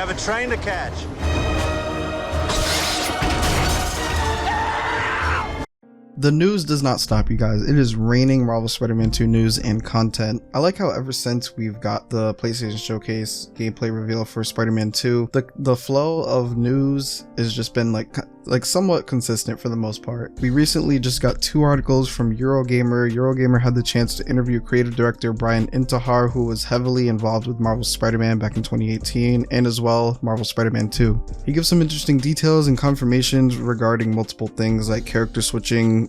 have a train to catch. The news does not stop, you guys. It is raining Marvel Spider-Man 2 news and content. I like how ever since we've got the PlayStation Showcase gameplay reveal for Spider-Man 2, the flow of news has just been like somewhat consistent for the most part. We recently just got 2 articles from Eurogamer. Eurogamer had the chance to interview creative director Brian Intihar, who was heavily involved with Marvel Spider-Man back in 2018, and as well Marvel Spider-Man 2. He gives some interesting details and confirmations regarding multiple things like character switching,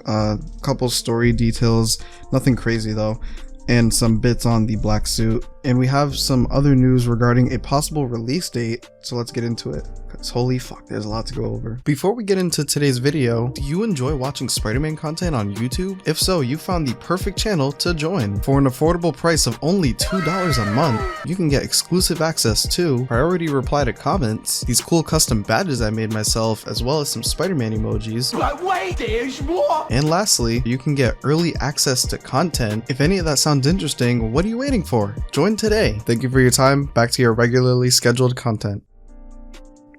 couple story details, nothing crazy though, and some bits on the black suit. And we have some other news regarding a possible release date, so let's get into it. Because holy fuck, there's a lot to go over. Before we get into today's video, do you enjoy watching Spider-Man content on YouTube? If so, you found the perfect channel to join. For an affordable price of only $2 a month, you can get exclusive access to priority reply to comments, these cool custom badges I made myself, as well as some Spider-Man emojis. But wait, there's more! And lastly, you can get early access to content. If any of that sounds interesting, what are you waiting for? Join today. Thank you for your time. Back to your regularly scheduled content.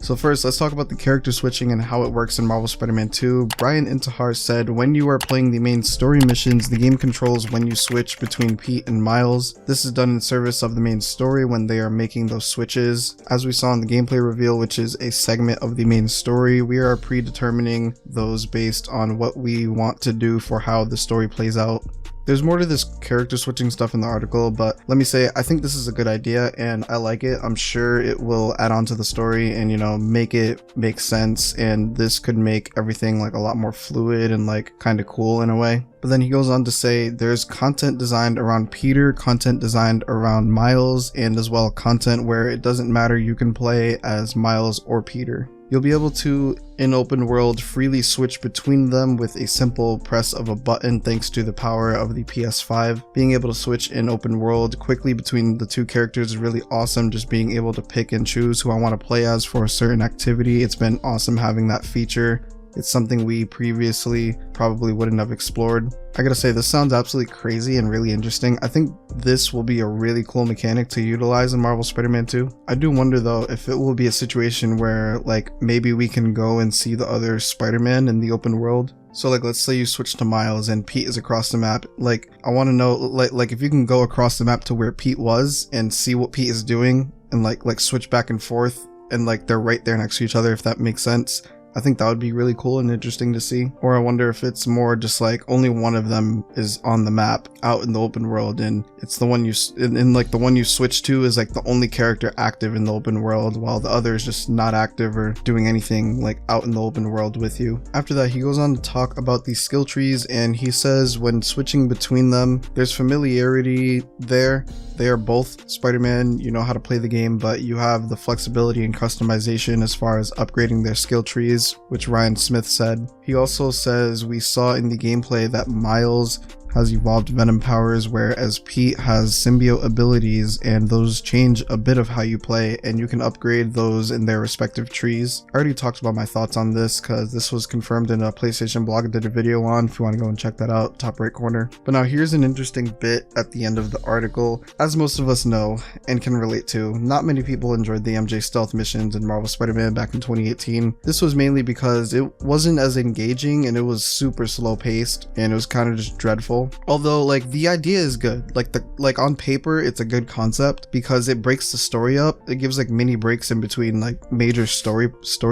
So first, let's talk about the character switching and how it works in Marvel Spider-Man 2. Brian Intihar said, when you are playing the main story missions, the game controls when you switch between Pete and Miles. This is done in service of the main story when they are making those switches. As we saw in the gameplay reveal, which is a segment of the main story, we are predetermining those based on what we want to do for how the story plays out. There's more to this character switching stuff in the article, but let me say, I think this is a good idea and I like it. I'm sure it will add on to the story and, you know, make it make sense, and this could make everything like a lot more fluid and like kind of cool in a way. But then he goes on to say there's content designed around Peter, content designed around Miles, and as well content where it doesn't matter, you can play as Miles or Peter. You'll be able to, in open world, freely switch between them with a simple press of a button thanks to the power of the PS5. Being able to switch in open world quickly between the 2 characters is really awesome. Just being able to pick and choose who I want to play as for a certain activity. It's been awesome having that feature. It's something we previously probably wouldn't have explored. I gotta say, this sounds absolutely crazy and really interesting. I think this will be a really cool mechanic to utilize in Marvel Spider-Man 2. I do wonder though if it will be a situation where like maybe we can go and see the other Spider-Man in the open world. So like, let's say you switch to Miles and Pete is across the map. Like, I want to know like if you can go across the map to where Pete was and see what Pete is doing and like switch back and forth and like they're right there next to each other, if that makes sense. I think that would be really cool and interesting to see. Or I wonder if it's more just like only one of them is on the map out in the open world, and it's the one you like the one you switch to is like the only character active in the open world, while the other is just not active or doing anything like out in the open world with you. After that, he goes on to talk about the skill trees, and he says when switching between them, there's familiarity there. They are both Spider-Man, you know how to play the game, but you have the flexibility and customization as far as upgrading their skill trees, which Ryan Smith said. He also says we saw in the gameplay that Miles has evolved venom powers, whereas Pete has symbiote abilities, and those change a bit of how you play, and you can upgrade those in their respective trees. I already talked about my thoughts on this because this was confirmed in a PlayStation blog I did a video on, if you want to go and check that out, top right corner. But now here's an interesting bit at the end of the article. As most of us know and can relate to, not many people enjoyed the MJ stealth missions in Marvel Spider-Man back in 2018. This was mainly because it wasn't as engaging and it was super slow paced and it was kind of just dreadful. Although like the idea is good, like on paper it's a good concept because it breaks the story up. It gives like mini breaks in between like major story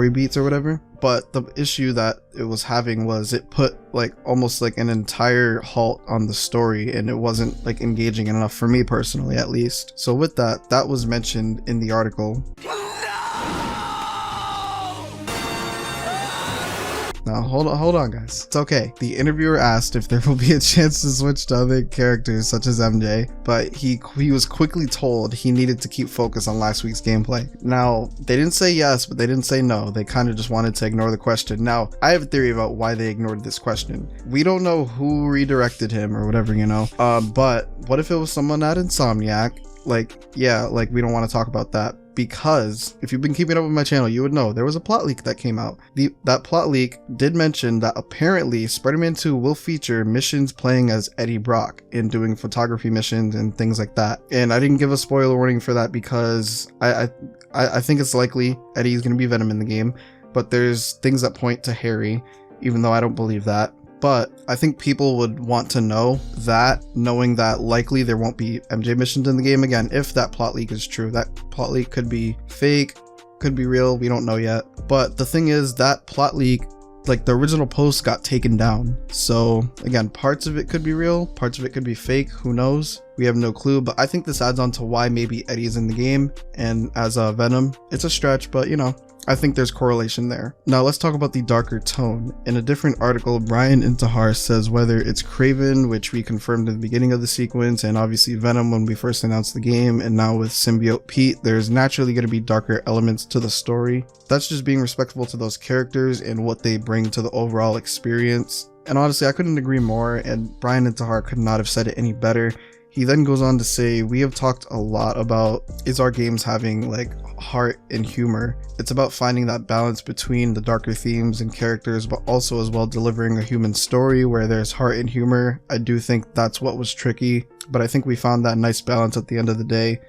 beats or whatever. But the issue that it was having was it put like almost like an entire halt on the story, and it wasn't like engaging enough for me personally, at least. So with that was mentioned in the article. Now hold on guys, it's okay. The interviewer asked if there will be a chance to switch to other characters such as MJ, but he was quickly told he needed to keep focus on last week's gameplay. Now they didn't say yes, but they didn't say no. They kind of just wanted to ignore the question. Now I have a theory about why they ignored this question. We don't know who redirected him or whatever, you know, but what if it was someone at Insomniac? Like, yeah, like we don't want to talk about that. because if you've been keeping up with my channel, you would know there was a plot leak that came out. That plot leak did mention that apparently Spider-Man 2 will feature missions playing as Eddie Brock and doing photography missions and things like that. And I didn't give a spoiler warning for that because I think it's likely Eddie is going to be Venom in the game, but there's things that point to Harry, even though I don't believe that. But I think people would want to know that, knowing that likely there won't be MJ missions in the game again, if that plot leak is true. That plot leak could be fake, could be real, we don't know yet. But the thing is, that plot leak, like the original post got taken down. So again, parts of it could be real, parts of it could be fake, who knows? We have no clue, but I think this adds on to why maybe Eddie's in the game and as a Venom. It's a stretch, but you know, I think there's correlation there. Now let's talk about the darker tone. In a different article, Brian Intihar says whether it's Kraven, which we confirmed in the beginning of the sequence, and obviously Venom when we first announced the game, and now with symbiote Pete, there's naturally going to be darker elements to the story. That's just being respectful to those characters and what they bring to the overall experience. And honestly, I couldn't agree more, and Brian Intihar could not have said it any better. He then goes on to say, we have talked a lot about, is our games having like heart and humor? It's about finding that balance between the darker themes and characters, but also as well delivering a human story where there's heart and humor. I do think that's what was tricky, but I think we found that nice balance at the end of the day.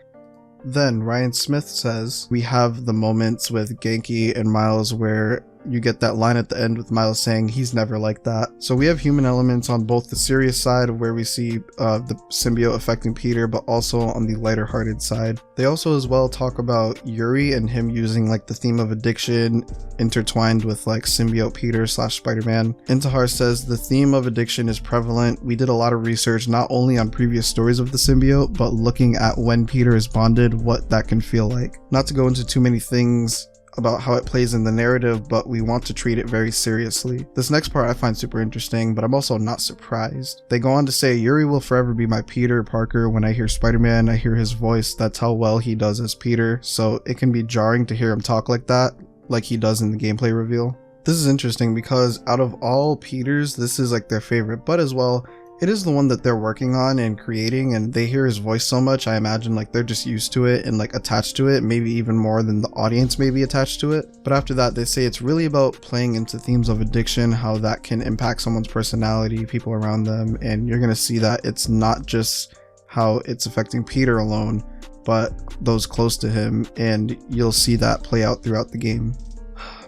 Then Ryan Smith says, we have the moments with Genki and Miles where you get that line at the end with Miles saying he's never like that. So we have human elements on both the serious side of where we see the symbiote affecting Peter, but also on the lighter hearted side. They also as well talk about Yuri and him using like the theme of addiction intertwined with like symbiote Peter / Spider-Man. Intihar says the theme of addiction is prevalent. We did a lot of research not only on previous stories of the symbiote, but looking at when Peter is bonded, what that can feel like. Not to go into too many things about how it plays in the narrative, but we want to treat it very seriously. This next part I find super interesting, but I'm also not surprised. They go on to say, Yuri will forever be my Peter Parker. When I hear Spider-Man, I hear his voice. That's how well he does as Peter, so it can be jarring to hear him talk like that, like he does in the gameplay reveal. This is interesting because out of all Peters, this is like their favorite, but as well, it is the one that they're working on and creating, and they hear his voice so much, I imagine like they're just used to it and like attached to it, maybe even more than the audience may be attached to it. But after that, they say it's really about playing into themes of addiction, how that can impact someone's personality, people around them, and you're gonna see that it's not just how it's affecting Peter alone, but those close to him, and you'll see that play out throughout the game.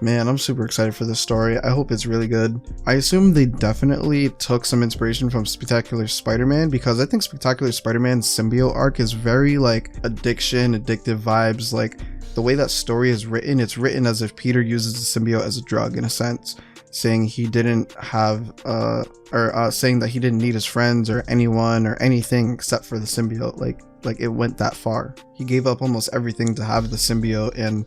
Man, I'm super excited for this story. I hope it's really good. I assume they definitely took some inspiration from Spectacular Spider-Man, because I think Spectacular Spider-Man's symbiote arc is very like addiction, addictive vibes. Like the way that story is written, it's written as if Peter uses the symbiote as a drug in a sense, saying he didn't have saying that he didn't need his friends or anyone or anything except for the symbiote. Like it went that far. He gave up almost everything to have the symbiote, and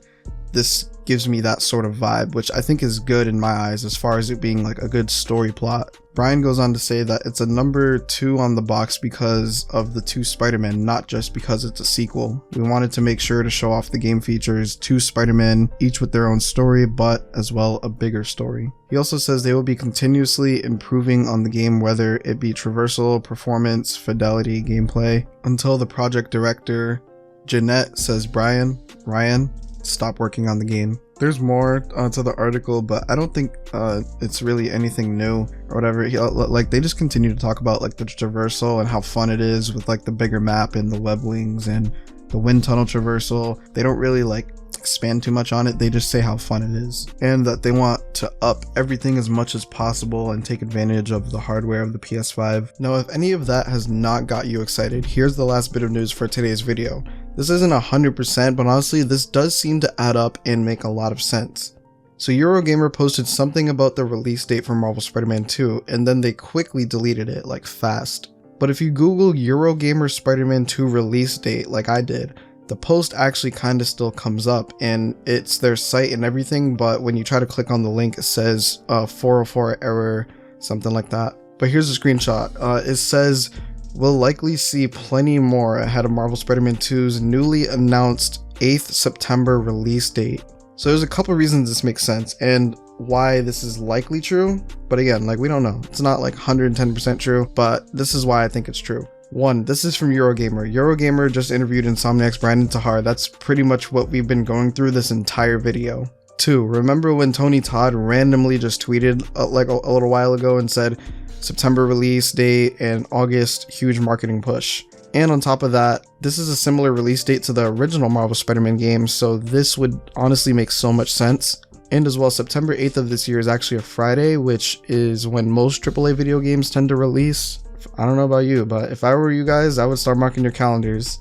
this gives me that sort of vibe, which I think is good in my eyes as far as it being like a good story plot. Brian goes on to say that it's a number 2 on the box because of the 2 Spider-Men, not just because it's a sequel. We wanted to make sure to show off the game features 2 Spider-Men, each with their own story, but as well a bigger story. He also says they will be continuously improving on the game, whether it be traversal, performance, fidelity, gameplay, until the project director, Jeanette, says Ryan, stop working on the game. There's more to the article, but I don't think it's really anything new or whatever. Like they just continue to talk about like the traversal and how fun it is with like the bigger map and the web wings and the wind tunnel traversal. They don't really like expand too much on it. They just say how fun it is and that they want to up everything as much as possible and take advantage of the hardware of the PS5. Now, if any of that has not got you excited, here's the last bit of news for today's video. This isn't 100%, but honestly, this does seem to add up and make a lot of sense. So Eurogamer posted something about the release date for Marvel Spider-Man 2, and then they quickly deleted it, like fast. But if you Google Eurogamer Spider-Man 2 release date, like I did, the post actually kind of still comes up, and it's their site and everything, but when you try to click on the link, it says 404 error, something like that. But here's a screenshot. It says, we'll likely see plenty more ahead of Marvel Spider-Man 2's newly announced 8th September release date. So there's a couple reasons this makes sense and why this is likely true, but again, like we don't know. It's not like 110% true, but this is why I think it's true. 1. This is from Eurogamer. Eurogamer just interviewed Insomniac's Brandon Tahar. That's pretty much what we've been going through this entire video. 2. Remember when Tony Todd randomly just tweeted like a little while ago and said September release date and August huge marketing push? And on top of that, this is a similar release date to the original Marvel Spider-Man game, so this would honestly make so much sense. And as well, September 8th of this year is actually a Friday, which is when most AAA video games tend to release. I don't know about you, but if I were you guys, I would start marking your calendars.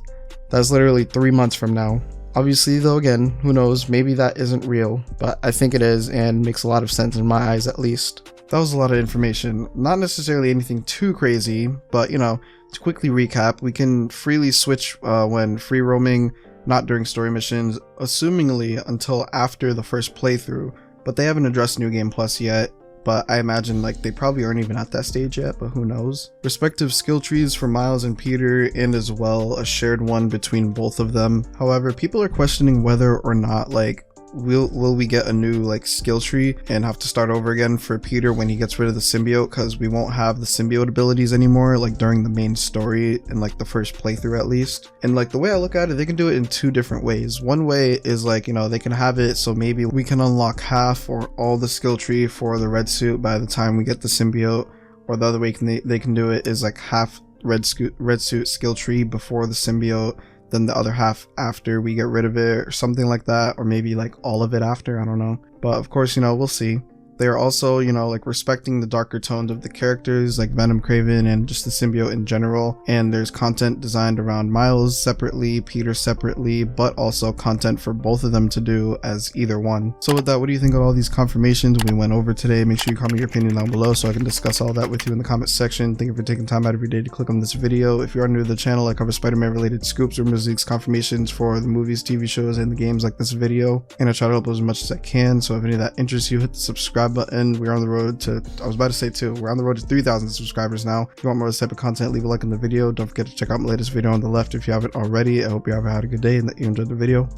That's literally 3 months from now. Obviously though, again, who knows, maybe that isn't real, but I think it is and makes a lot of sense in my eyes at least. That was a lot of information, not necessarily anything too crazy, but you know, to quickly recap, we can freely switch when free roaming, not during story missions, assumingly until after the first playthrough, but they haven't addressed New Game Plus yet, but I imagine like they probably aren't even at that stage yet, but who knows. Respective skill trees for Miles and Peter, and as well a shared one between both of them. However, people are questioning whether or not like will we get a new like skill tree and have to start over again for Peter when he gets rid of the symbiote, because we won't have the symbiote abilities anymore like during the main story in like the first playthrough at least. And like the way I look at it, they can do it in 2 different ways. One way is like, you know, they can have it so maybe we can unlock half or all the skill tree for the red suit by the time we get the symbiote, or the other way they can do it is like half red suit skill tree before the symbiote, then the other half after we get rid of it, or something like that, or maybe like all of it after, I don't know. But of course, you know, we'll see. They are also, you know, like respecting the darker tones of the characters like Venom, Kraven, and just the symbiote in general. And there's content designed around Miles separately, Peter separately, but also content for both of them to do as either one. So with that, what do you think of all these confirmations we went over today? Make sure you comment your opinion down below so I can discuss all that with you in the comment section. Thank you for taking time out of your day to click on this video. If you are new to the channel, I cover Spider-Man related scoops, rumors, leaks, confirmations for the movies, TV shows, and the games like this video. And I try to help as much as I can. So if any of that interests you, hit the subscribe button. We're on the road to, I was about to say 2, we're on the road to 3,000 subscribers now. If you want more of this type of content, leave a like on the video. Don't forget to check out my latest video on the left if you haven't already. I hope you have had a good day and that you enjoyed the video.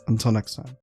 Until next time.